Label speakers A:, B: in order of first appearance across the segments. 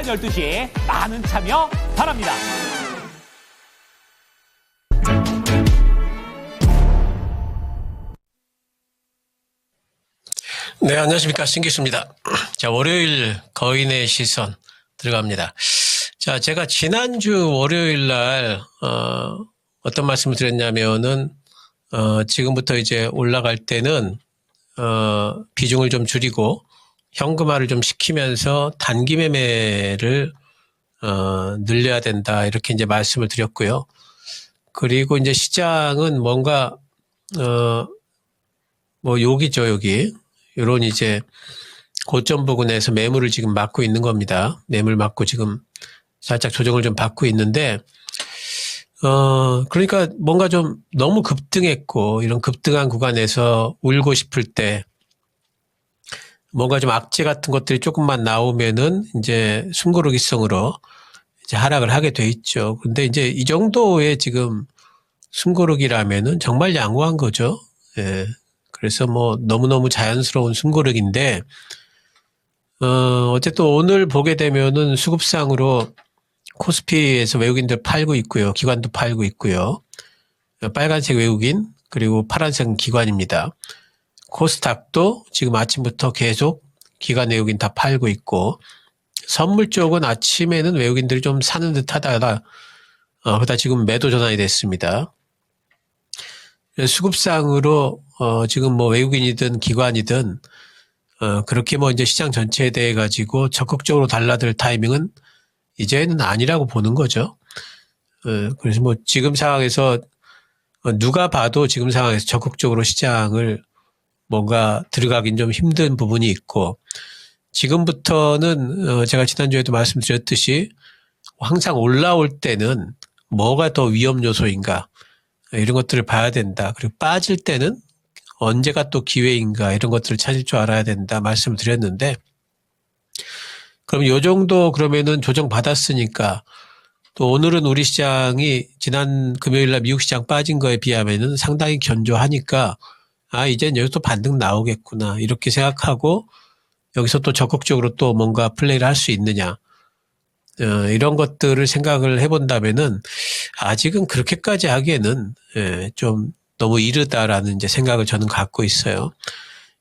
A: 12시 많은 참여 바랍니다.
B: 네, 안녕하십니까. 신기수입니다. 자, 월요일 거인의 시선 들어갑니다. 자, 제가 지난주 월요일 날, 어떤 말씀을 드렸냐면은, 지금부터 이제 올라갈 때는, 비중을 좀 줄이고, 현금화를 좀 시키면서 단기 매매를, 늘려야 된다. 이렇게 이제 말씀을 드렸고요. 그리고 이제 시장은 뭔가, 뭐, 여기죠, 여기. 요런 이제 고점 부근에서 매물을 지금 막고 있는 겁니다. 매물 막고 지금 살짝 조정을 좀 받고 있는데, 그러니까 뭔가 좀 너무 급등했고, 이런 급등한 구간에서 울고 싶을 때, 뭔가 좀 악재 같은 것들이 조금만 나오면은 이제 숨고르기성으로 이제 하락을 하게 돼 있죠. 근데 이제 이 정도의 지금 숨고르기라면은 정말 양호한 거죠. 예. 그래서 뭐 너무너무 자연스러운 숨고르기인데, 어쨌든 오늘 보게 되면은 수급상으로 코스피에서 외국인들 팔고 있고요. 기관도 팔고 있고요. 빨간색 외국인, 그리고 파란색 기관입니다. 코스닥도 지금 아침부터 계속 기관 외국인 다 팔고 있고, 선물 쪽은 아침에는 외국인들이 좀 사는 듯 하다가, 그러다 지금 매도 전환이 됐습니다. 수급상으로, 지금 뭐 외국인이든 기관이든, 그렇게 뭐 이제 시장 전체에 대해 가지고 적극적으로 달라들 타이밍은 이제는 아니라고 보는 거죠. 그래서 뭐 지금 상황에서 누가 봐도 지금 상황에서 적극적으로 시장을 뭔가 들어가긴 좀 힘든 부분이 있고, 지금부터는 제가 지난주에도 말씀드렸듯이 항상 올라올 때는 뭐가 더 위험 요소인가, 이런 것들을 봐야 된다. 그리고 빠질 때는 언제가 또 기회인가, 이런 것들을 찾을 줄 알아야 된다 말씀을 드렸는데, 그럼 요 정도 그러면은 조정 받았으니까, 또 오늘은 우리 시장이 지난 금요일 날 미국 시장 빠진 거에 비하면은 상당히 견조하니까, 이젠 여기서 또 반등 나오겠구나, 이렇게 생각하고 여기서 또 적극적으로 또 뭔가 플레이를 할 수 있느냐, 이런 것들을 생각을 해본다면은 아직은 그렇게까지 하기에는 좀 너무 이르다라는 이제 생각을 저는 갖고 있어요.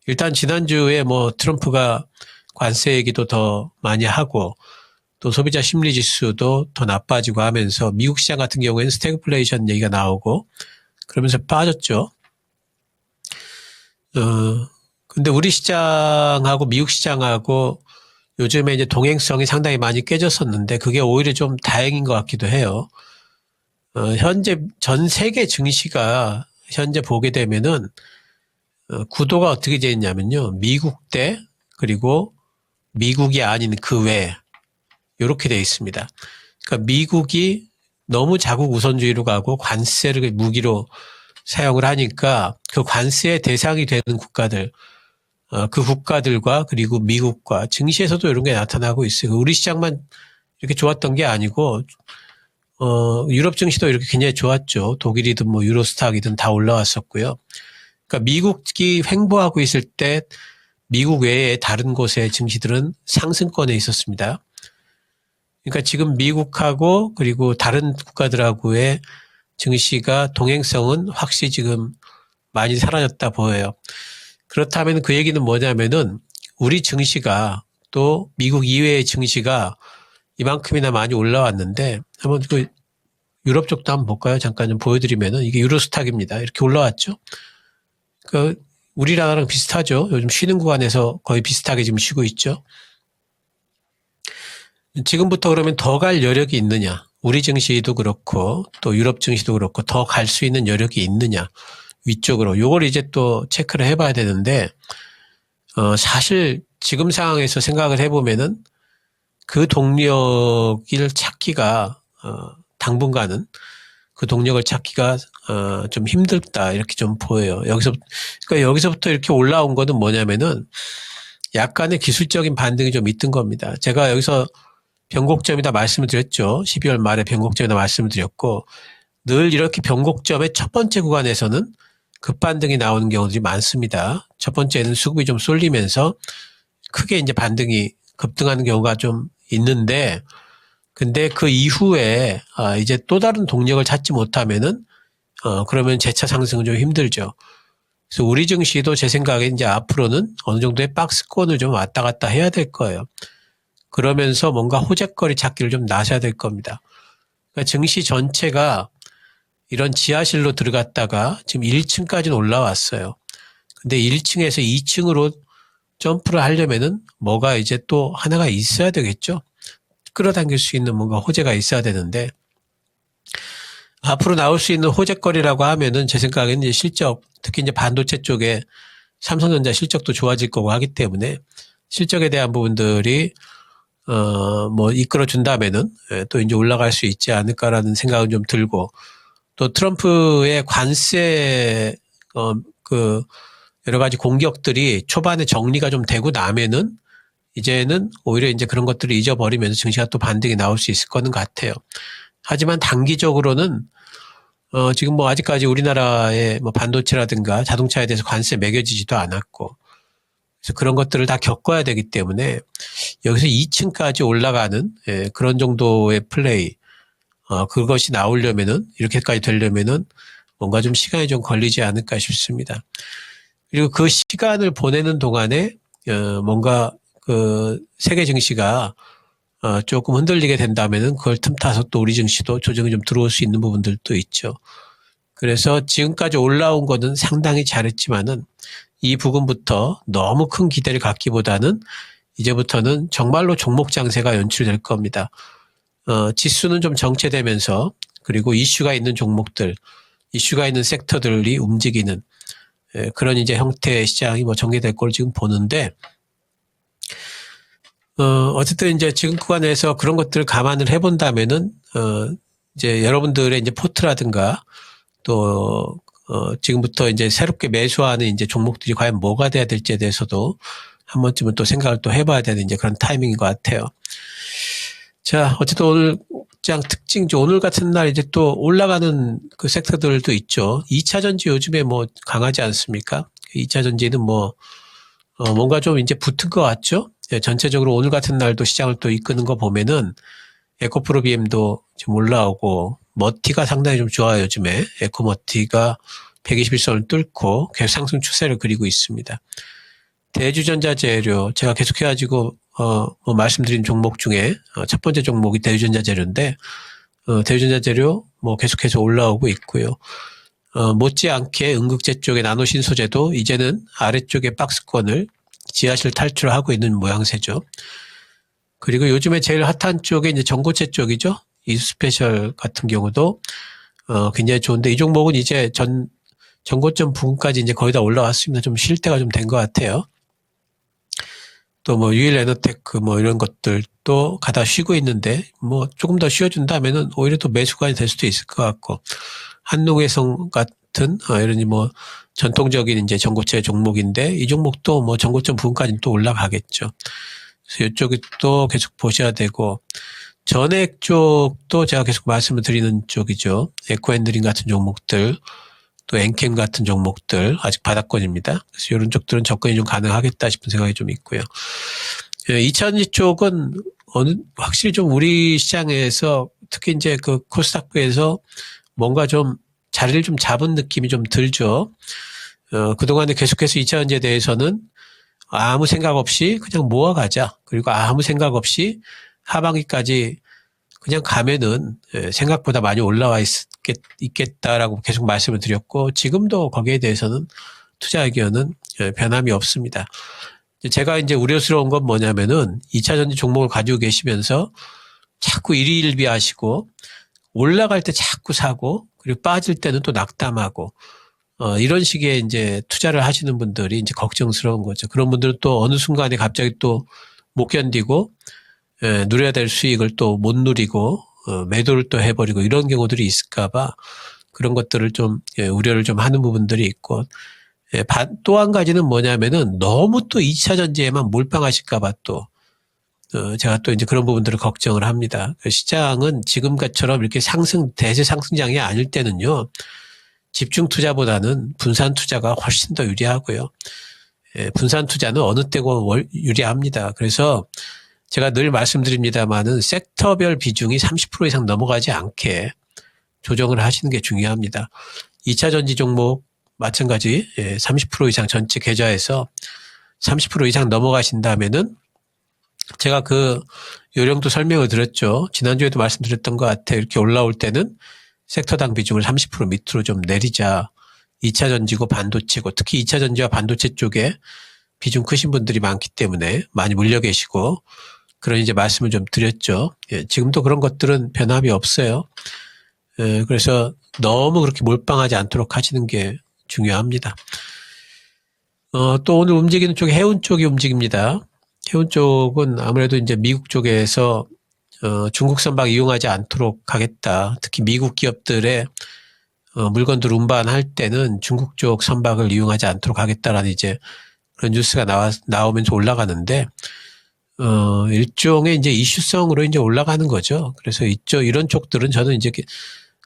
B: 일단 지난주에 뭐 트럼프가 관세 얘기도 더 많이 하고, 또 소비자 심리 지수도 더 나빠지고 하면서 미국 시장 같은 경우에는 스태그플레이션 얘기가 나오고 그러면서 빠졌죠. 근데 우리 시장하고 미국 시장하고 요즘에 이제 동행성이 상당히 많이 깨졌었는데 그게 오히려 좀 다행인 것 같기도 해요. 현재 전 세계 증시가 현재 보게 되면은 구도가 어떻게 되어 있냐면요. 미국 대 그리고 미국이 아닌 그 외, 이렇게 되어 있습니다. 그러니까 미국이 너무 자국 우선주의로 가고 관세를 무기로 사용을 하니까 그 관세의 대상이 되는 국가들, 그 국가들과 그리고 미국과 증시에서도 이런 게 나타나고 있어요. 우리 시장만 이렇게 좋았던 게 아니고, 유럽 증시도 이렇게 굉장히 좋았죠. 독일이든 뭐 유로스탁이든 다 올라왔었고요. 그러니까 미국이 횡보하고 있을 때 미국 외에 다른 곳의 증시들은 상승권에 있었습니다. 그러니까 지금 미국하고 그리고 다른 국가들하고의 증시가 동행성은 확실히 지금 많이 사라졌다 보여요. 그렇다면 그 얘기는 뭐냐면은 우리 증시가 또 미국 이외의 증시가 이만큼이나 많이 올라왔는데, 한번 그 유럽 쪽도 한번 볼까요? 잠깐 좀 보여드리면은 이게 유로스탁입니다. 이렇게 올라왔죠. 그 우리나라랑 비슷하죠. 요즘 쉬는 구간에서 거의 비슷하게 지금 쉬고 있죠. 지금부터 그러면 더 갈 여력이 있느냐? 우리 증시도 그렇고 또 유럽 증시도 그렇고 더 갈 수 있는 여력이 있느냐? 위쪽으로. 요걸 이제 또 체크를 해봐야 되는데, 사실 지금 상황에서 생각을 해보면은 그 동력을 찾기가, 당분간은 그 동력을 찾기가, 좀 힘들다. 이렇게 좀 보여요. 그러니까 여기서부터 이렇게 올라온 거는 뭐냐면은 약간의 기술적인 반등이 좀 있던 겁니다. 제가 여기서 변곡점이다 말씀을 드렸죠. 12월 말에 변곡점이다 말씀을 드렸고, 늘 이렇게 변곡점의 첫 번째 구간에서는 급반등이 나오는 경우들이 많습니다. 첫 번째는 수급이 좀 쏠리면서 크게 이제 반등이 급등하는 경우가 좀 있는데 근데 그 이후에 이제 또 다른 동력을 찾지 못하면은 그러면 재차 상승은 좀 힘들죠. 그래서 우리 증시도 제 생각에 이제 앞으로는 어느 정도의 박스권을 좀 왔다 갔다 해야 될 거예요. 그러면서 뭔가 호재거리 찾기를 좀 나서야 될 겁니다. 그러니까 증시 전체가 이런 지하실로 들어갔다가 지금 1층까지는 올라왔어요. 근데 1층에서 2층으로 점프를 하려면은 뭐가 이제 또 하나가 있어야 되겠죠. 끌어당길 수 있는 뭔가 호재가 있어야 되는데 앞으로 나올 수 있는 호재거리라고 하면은 제 생각에는 이제 실적, 특히 이제 반도체 쪽에 삼성전자 실적도 좋아질 거고 하기 때문에 실적에 대한 부분들이 뭐 이끌어준다면은 또 이제 올라갈 수 있지 않을까라는 생각은 좀 들고 또 트럼프의 관세 그 여러 가지 공격들이 초반에 정리가 좀 되고 나면은 이제는 오히려 이제 그런 것들을 잊어버리면서 증시가 또 반등이 나올 수 있을 거는 같아요. 하지만 단기적으로는 지금 뭐 아직까지 우리나라의 뭐 반도체라든가 자동차에 대해서 관세 매겨지지도 않았고 그래서 그런 것들을 다 겪어야 되기 때문에 여기서 2층까지 올라가는 그런 정도의 플레이 그것이 나오려면은 이렇게까지 되려면은 뭔가 좀 시간이 좀 걸리지 않을까 싶습니다. 그리고 그 시간을 보내는 동안에 뭔가 그 세계 증시가 조금 흔들리게 된다면은 그걸 틈타서 또 우리 증시도 조정이 좀 들어올 수 있는 부분들도 있죠. 그래서 지금까지 올라온 거는 상당히 잘했지만은 이 부분부터 너무 큰 기대를 갖기보다는 이제부터는 정말로 종목 장세가 연출될 겁니다. 지수는 좀 정체되면서 그리고 이슈가 있는 종목들, 이슈가 있는 섹터들이 움직이는 그런 이제 형태의 시장이 뭐 전개될 걸 지금 보는데 어쨌든 이제 지금 구간에서 그런 것들을 감안을 해본다면은 이제 여러분들의 이제 포트라든가 또 지금부터 이제 새롭게 매수하는 이제 종목들이 과연 뭐가 돼야 될지에 대해서도 한 번쯤은 또 생각을 또 해봐야 되는 이제 그런 타이밍인 것 같아요. 자, 어쨌든 오늘 장 특징, 오늘 같은 날 이제 또 올라가는 그 섹터들도 있죠. 2차 전지 요즘에 뭐 강하지 않습니까? 2차 전지는 뭐 뭔가 좀 이제 붙은 것 같죠? 예, 전체적으로 오늘 같은 날도 시장을 또 이끄는 거 보면은 에코프로 BM도 지금 올라오고 머티가 상당히 좀 좋아요. 요즘에 에코머티가 121선을 뚫고 계속 상승 추세를 그리고 있습니다. 대주전자재료 제가 계속해가지고 뭐 말씀드린 종목 중에 첫 번째 종목이 대주전자재료인데 대주전자재료 뭐 계속해서 올라오고 있고요. 못지않게 응급제 쪽의 나노신소재도 이제는 아래쪽에 박스권을 지하실 탈출하고 있는 모양새죠. 그리고 요즘에 제일 핫한 쪽에 이제 전고체 쪽이죠. 이스페셜 같은 경우도 굉장히 좋은데 이 종목은 이제 전고점 부근까지 이제 거의 다 올라왔습니다. 좀 쉴 때가 좀 된 것 같아요. 또 뭐 유일에너테크 뭐 이런 것들도 가다 쉬고 있는데 뭐 조금 더 쉬어준다면은 오히려 또 매수가 될 수도 있을 것 같고 한농해성 같은 이런 뭐 전통적인 이제 전고체 종목인데 이 종목도 뭐 전고점 부근까지 또 올라가겠죠. 그래서 이쪽이 또 계속 보셔야 되고 전액 쪽도 제가 계속 말씀을 드리는 쪽이죠. 에코엔드린 같은 종목들 또 엔캠 같은 종목들 아직 바닥권입니다. 그래서 이런 쪽들은 접근이 좀 가능하겠다 싶은 생각이 좀 있고요. 2차전지 쪽은 확실히 좀 우리 시장에서 특히 이제 그 코스닥부에서 뭔가 좀 자리를 좀 잡은 느낌이 좀 들죠. 그동안에 계속해서 2차전지에 대해서는 아무 생각 없이 그냥 모아가자. 그리고 아무 생각 없이 하반기까지 그냥 가면은 생각보다 많이 올라와 있겠다라고 계속 말씀을 드렸고 지금도 거기에 대해서는 투자 의견은 변함이 없습니다. 제가 이제 우려스러운 건 뭐냐면은 2차전지 종목을 가지고 계시면서 자꾸 일희일비하시고 올라갈 때 자꾸 사고 그리고 빠질 때는 또 낙담하고 이런 식의 이제 투자를 하시는 분들이 이제 걱정스러운 거죠. 그런 분들은 또 어느 순간에 갑자기 또 못 견디고 누려야 될 수익을 또 못 누리고 매도를 또 해버리고 이런 경우들이 있을까봐 그런 것들을 좀 우려를 좀 하는 부분들이 있고 또 한 가지는 뭐냐면은 너무 또 2차 전지에만 몰빵하실까봐 또 제가 또 이제 그런 부분들을 걱정을 합니다. 시장은 지금처럼 이렇게 대세 상승장이 아닐 때는요 집중 투자보다는 분산 투자가 훨씬 더 유리하고요. 분산 투자는 어느 때고 유리합니다. 그래서 제가 늘 말씀드립니다만은 섹터별 비중이 30% 이상 넘어가지 않게 조정을 하시는 게 중요합니다. 2차 전지 종목 마찬가지 30% 이상 전체 계좌에서 30% 이상 넘어가신다면은 제가 그 요령도 설명을 드렸죠. 지난주에도 말씀드렸던 것 같아요. 이렇게 올라올 때는 섹터당 비중을 30% 밑으로 좀 내리자. 2차 전지고 반도체고 특히 2차 전지와 반도체 쪽에 비중 크신 분들이 많기 때문에 많이 물려 계시고 그런 이제 말씀을 좀 드렸죠. 지금도 그런 것들은 변함이 없어요. 그래서 너무 그렇게 몰빵하지 않도록 하시는 게 중요합니다. 또 오늘 움직이는 쪽이 해운 쪽이 움직입니다. 해운 쪽은 아무래도 이제 미국 쪽에서 중국 선박 이용하지 않도록 하겠다. 특히 미국 기업들의 물건들 운반할 때는 중국 쪽 선박을 이용하지 않도록 하겠다라는 이제 그런 뉴스가 나오면서 올라가는데, 일종의 이제 이슈성으로 이제 올라가는 거죠. 그래서 이런 쪽들은 저는 이제,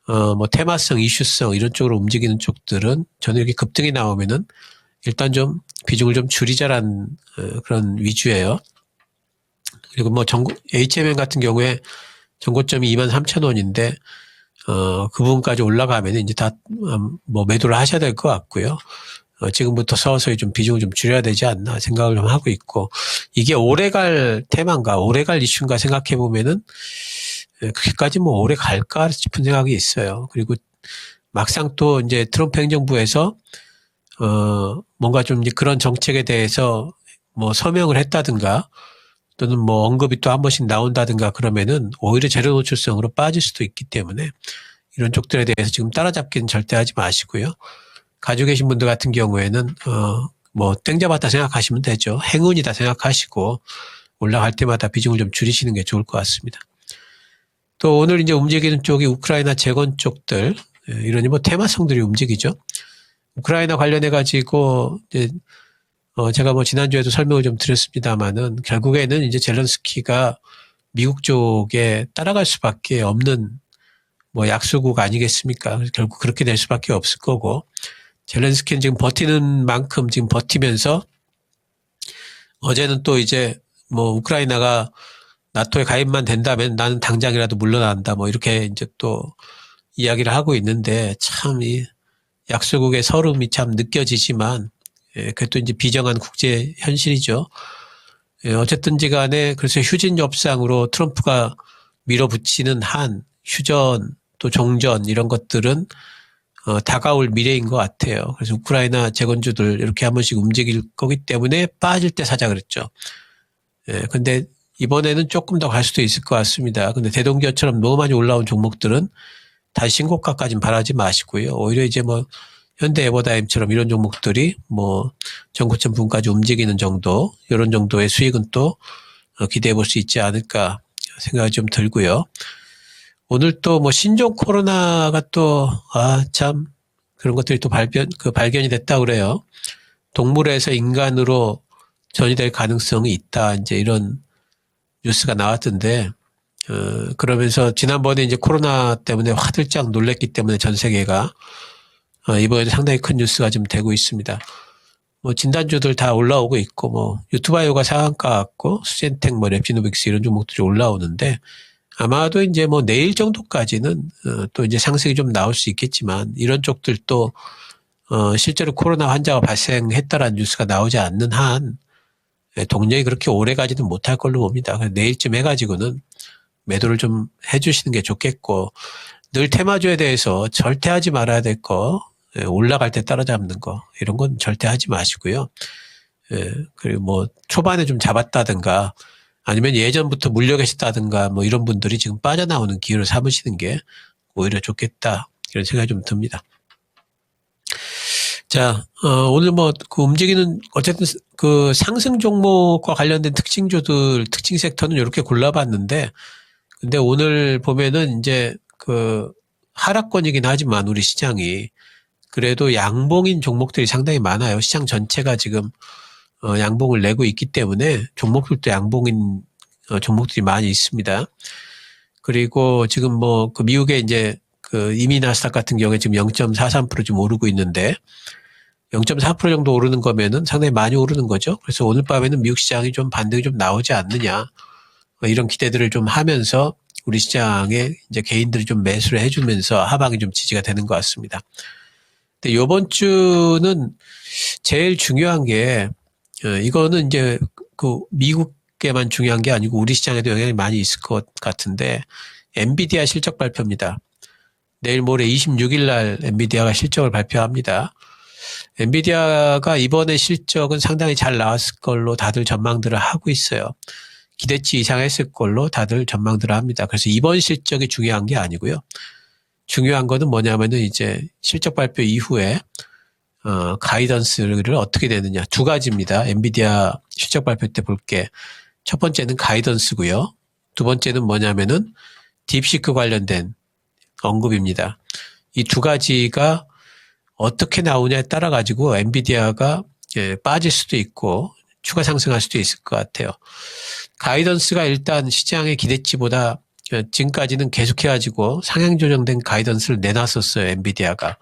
B: 뭐 테마성, 이슈성 이런 쪽으로 움직이는 쪽들은 저는 이렇게 급등이 나오면은 일단 좀 비중을 좀 줄이자란 그런 위주예요. 그리고 뭐 HMM 같은 경우에 전고점이 23,000원인데, 그 부분까지 올라가면 이제 다 뭐 매도를 하셔야 될 것 같고요. 지금부터 서서히 좀 비중을 좀 줄여야 되지 않나 생각을 좀 하고 있고, 이게 오래갈 테마인가, 오래갈 이슈인가 생각해 보면은, 그게까지 뭐 오래 갈까 싶은 생각이 있어요. 그리고 막상 또 이제 트럼프 행정부에서, 뭔가 좀 이제 그런 정책에 대해서 뭐 서명을 했다든가, 또는 뭐 언급이 또 한 번씩 나온다든가 그러면은 오히려 재료 노출성으로 빠질 수도 있기 때문에 이런 쪽들에 대해서 지금 따라잡기는 절대 하지 마시고요. 가지고 계신 분들 같은 경우에는 뭐 땡잡았다 생각하시면 되죠. 행운이다 생각하시고 올라갈 때마다 비중을 좀 줄이시는 게 좋을 것 같습니다. 또 오늘 이제 움직이는 쪽이 우크라이나 재건 쪽들, 이러니 뭐 테마성들이 움직이죠. 우크라이나 관련해 가지고 이제 제가 뭐 지난주에도 설명을 좀 드렸습니다만은 결국에는 이제 젤렌스키가 미국 쪽에 따라갈 수밖에 없는 뭐 약소국 아니겠습니까? 결국 그렇게 될 수밖에 없을 거고, 젤렌스키는 지금 버티는 만큼 지금 버티면서 어제는 또 이제 뭐 우크라이나가 나토에 가입만 된다면 나는 당장이라도 물러난다 뭐 이렇게 이제 또 이야기를 하고 있는데, 참 이 약소국의 서름이 참 느껴지지만 그것도 이제 비정한 국제 현실이죠. 어쨌든지 간에 그래서 휴전 협상으로 트럼프가 밀어붙이는 한 휴전 또 종전 이런 것들은 다가올 미래인 것 같아요. 그래서 우크라이나 재건주들 이렇게 한 번씩 움직일 거기 때문에 빠질 때 사자 그랬죠. 근데 이번에는 조금 더 갈 수도 있을 것 같습니다. 근데 대동기업처럼 너무 많이 올라온 종목들은 다시 신고가까지는 바라지 마시고요. 오히려 이제 뭐 현대 에버다임처럼 이런 종목들이 뭐 전고점 부분까지 움직이는 정도, 이런 정도의 수익은 또 기대해 볼 수 있지 않을까 생각이 좀 들고요. 오늘 또 뭐 신종 코로나가 또, 참, 그런 것들이 또 발견이 됐다고 그래요. 동물에서 인간으로 전이될 가능성이 있다. 이제 이런 뉴스가 나왔던데, 그러면서 지난번에 이제 코로나 때문에 화들짝 놀랬기 때문에 전 세계가 이번에도 상당히 큰 뉴스가 좀 되고 있습니다. 뭐 진단주들 다 올라오고 있고, 뭐 유튜바이오가 상한가 같고 수젠텍, 뭐 랩지노빅스 이런 종목들이 올라오는데, 아마도 이제 뭐 내일 정도까지는 또 이제 상승이 좀 나올 수 있겠지만, 이런 쪽들도 실제로 코로나 환자가 발생했다라는 뉴스가 나오지 않는 한 동력이 그렇게 오래 가지는 못할 걸로 봅니다. 내일쯤 해가지고는 매도를 좀 해주시는 게 좋겠고, 늘 테마주에 대해서 절대 하지 말아야 될 거, 올라갈 때 따라잡는 거, 이런 건 절대 하지 마시고요. 그리고 뭐 초반에 좀 잡았다든가 아니면 예전부터 물려 계셨다든가 뭐 이런 분들이 지금 빠져나오는 기회를 삼으시는 게 오히려 좋겠다, 이런 생각이 좀 듭니다. 자, 오늘 뭐 그 움직이는 어쨌든 그 상승 종목과 관련된 특징주들, 특징 섹터는 이렇게 골라봤는데, 근데 오늘 보면은 이제 그 하락권이긴 하지만 우리 시장이 그래도 양봉인 종목들이 상당히 많아요. 시장 전체가 지금 양봉을 내고 있기 때문에 종목들도 양봉인 종목들이 많이 있습니다. 그리고 지금 뭐 그 미국의 이제 그 이미 나스닥 같은 경우에 지금 0.43% 좀 오르고 있는데, 0.4% 정도 오르는 거면은 상당히 많이 오르는 거죠. 그래서 오늘 밤에는 미국 시장이 좀 반등이 좀 나오지 않느냐, 이런 기대들을 좀 하면서 우리 시장에 이제 개인들이 좀 매수를 해주면서 하방이 좀 지지가 되는 것 같습니다. 근데 요번 주는 제일 중요한 게, 이거는 이제 그 미국에만 중요한 게 아니고 우리 시장에도 영향이 많이 있을 것 같은데, 엔비디아 실적 발표입니다. 내일 모레 26일 날 엔비디아가 실적을 발표합니다. 엔비디아가 이번에 실적은 상당히 잘 나왔을 걸로 다들 전망들을 하고 있어요. 기대치 이상 했을 걸로 다들 전망들을 합니다. 그래서 이번 실적이 중요한 게 아니고요. 중요한 거는 뭐냐면은 이제 실적 발표 이후에 가이던스를 어떻게 되느냐. 두 가지입니다. 엔비디아 실적 발표 때 볼 게. 첫 번째는 가이던스고요. 두 번째는 뭐냐면은 딥시크 관련된 언급입니다. 이 두 가지가 어떻게 나오냐에 따라 가지고 엔비디아가 빠질 수도 있고 추가 상승할 수도 있을 것 같아요. 가이던스가 일단 시장의 기대치보다 지금까지는 계속해가지고 상향 조정된 가이던스를 내놨었어요, 엔비디아가.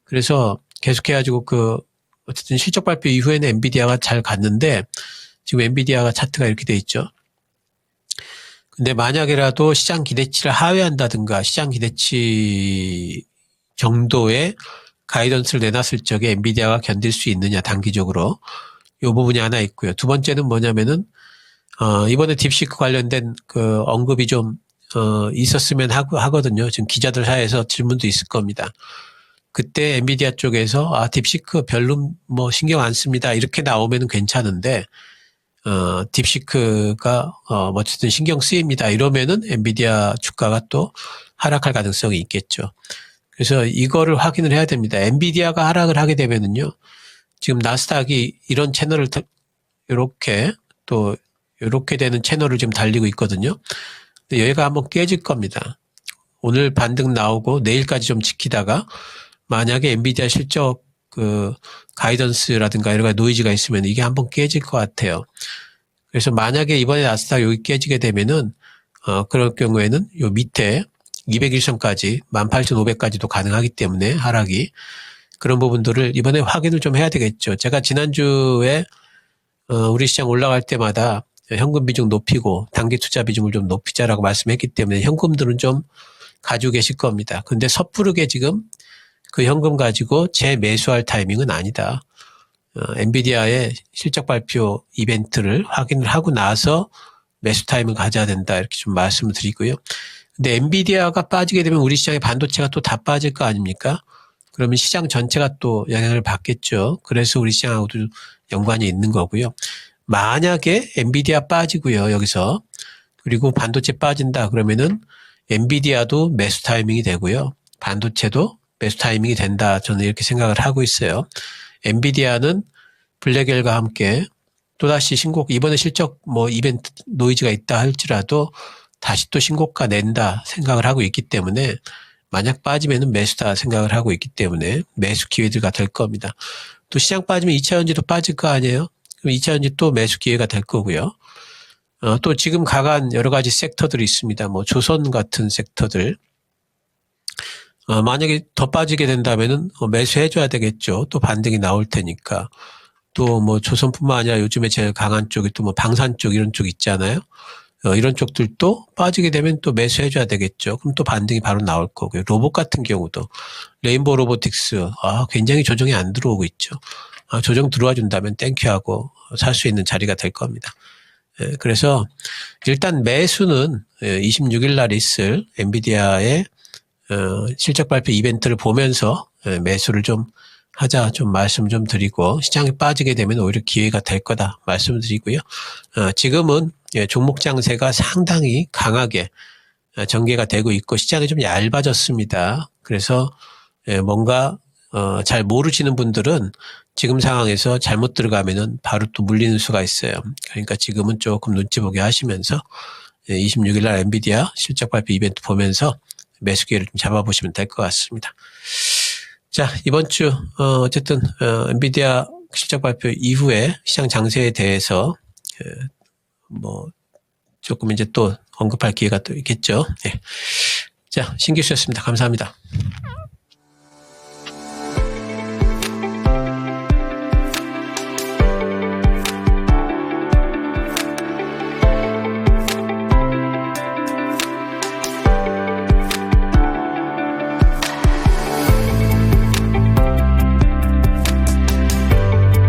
B: 그래서 계속해가지고 어쨌든 실적 발표 이후에는 엔비디아가 잘 갔는데 지금 엔비디아가 차트가 이렇게 돼 있죠. 근데 만약에라도 시장 기대치를 하회한다든가 시장 기대치 정도의 가이던스를 내놨을 적에 엔비디아가 견딜 수 있느냐, 단기적으로. 이 부분이 하나 있고요. 두 번째는 뭐냐면은, 이번에 딥시크 관련된 언급이 좀, 있었으면 하거든요. 지금 기자들 사이에서 질문도 있을 겁니다. 그때 엔비디아 쪽에서, 딥시크 별로 뭐 신경 안 씁니다. 이렇게 나오면은 괜찮은데, 딥시크가, 어쨌든 신경 쓰입니다. 이러면은 엔비디아 주가가 또 하락할 가능성이 있겠죠. 그래서 이거를 확인을 해야 됩니다. 엔비디아가 하락을 하게 되면은요, 지금 나스닥이 이런 채널을 이렇게 되는 채널을 지금 달리고 있거든요. 근데 여기가 한번 깨질 겁니다. 오늘 반등 나오고 내일까지 좀 지키다가 만약에 엔비디아 실적 가이던스라든가 여러 가지 노이즈가 있으면 이게 한번 깨질 것 같아요. 그래서 만약에 이번에 나스닥 여기 깨지게 되면은 그럴 경우에는 요 밑에 200일선까지 18,500까지도 가능하기 때문에 하락이 그런 부분들을 이번에 확인을 좀 해야 되겠죠. 제가 지난주에 우리 시장 올라갈 때마다 현금 비중 높이고 단기 투자 비중을 좀 높이자라고 말씀했기 때문에 현금들은 좀 가지고 계실 겁니다. 근데 섣부르게 지금 그 현금 가지고 재매수할 타이밍은 아니다. 엔비디아의 실적 발표 이벤트를 확인을 하고 나서 매수 타임을 가져야 된다. 이렇게 좀 말씀을 드리고요. 근데 엔비디아가 빠지게 되면 우리 시장의 반도체가 또 다 빠질 거 아닙니까? 그러면 시장 전체가 또 영향을 받겠죠. 그래서 우리 시장하고도 연관이 있는 거고요. 만약에 엔비디아 빠지고요, 여기서. 그리고 반도체 빠진다 그러면은 엔비디아도 매수 타이밍이 되고요. 반도체도 매수 타이밍이 된다. 저는 이렇게 생각을 하고 있어요. 엔비디아는 블랙엘과 함께 또다시 이번에 실적 이벤트 노이즈가 있다 할지라도 다시 또 신고가 낸다 생각을 하고 있기 때문에 만약 빠지면은 매수다 생각을 하고 있기 때문에 매수 기회가 될 겁니다. 또 시장 빠지면 2차전지도 빠질 거 아니에요? 그럼 2차전지 또 매수 기회가 될 거고요. 또 지금 강한 여러 가지 섹터들이 있습니다. 조선 같은 섹터들. 만약에 더 빠지게 된다면은 매수해줘야 되겠죠. 또 반등이 나올 테니까. 또 조선뿐만 아니라 요즘에 제일 강한 쪽이 또 방산 쪽 이런 쪽 있잖아요. 이런 쪽들도 빠지게 되면 또 매수해줘야 되겠죠. 그럼 또 반등이 바로 나올 거고요. 로봇 같은 경우도 레인보우 로보틱스 굉장히 조정이 안 들어오고 있죠. 조정 들어와 준다면 땡큐하고 살 수 있는 자리가 될 겁니다. 그래서 일단 매수는 26일 날 있을 엔비디아의 실적 발표 이벤트를 보면서 매수를 좀 하자 좀 말씀 좀 드리고 시장에 빠지게 되면 오히려 기회가 될 거다 말씀을 드리고요. 지금은 종목 장세가 상당히 강하게 전개가 되고 있고 시장이 좀 얇아졌습니다. 그래서 뭔가 잘 모르시는 분들은 지금 상황에서 잘못 들어가면은 바로 또 물리는 수가 있어요. 그러니까 지금은 조금 눈치 보게 하시면서 26일 날 엔비디아 실적 발표 이벤트 보면서 매수 기회를 좀 잡아보시면 될 것 같습니다. 자, 이번 주 어쨌든 엔비디아 실적 발표 이후에 시장 장세에 대해서 조금 이제 또 언급할 기회가 또 있겠죠. 네. 자, 신기수였습니다. 감사합니다.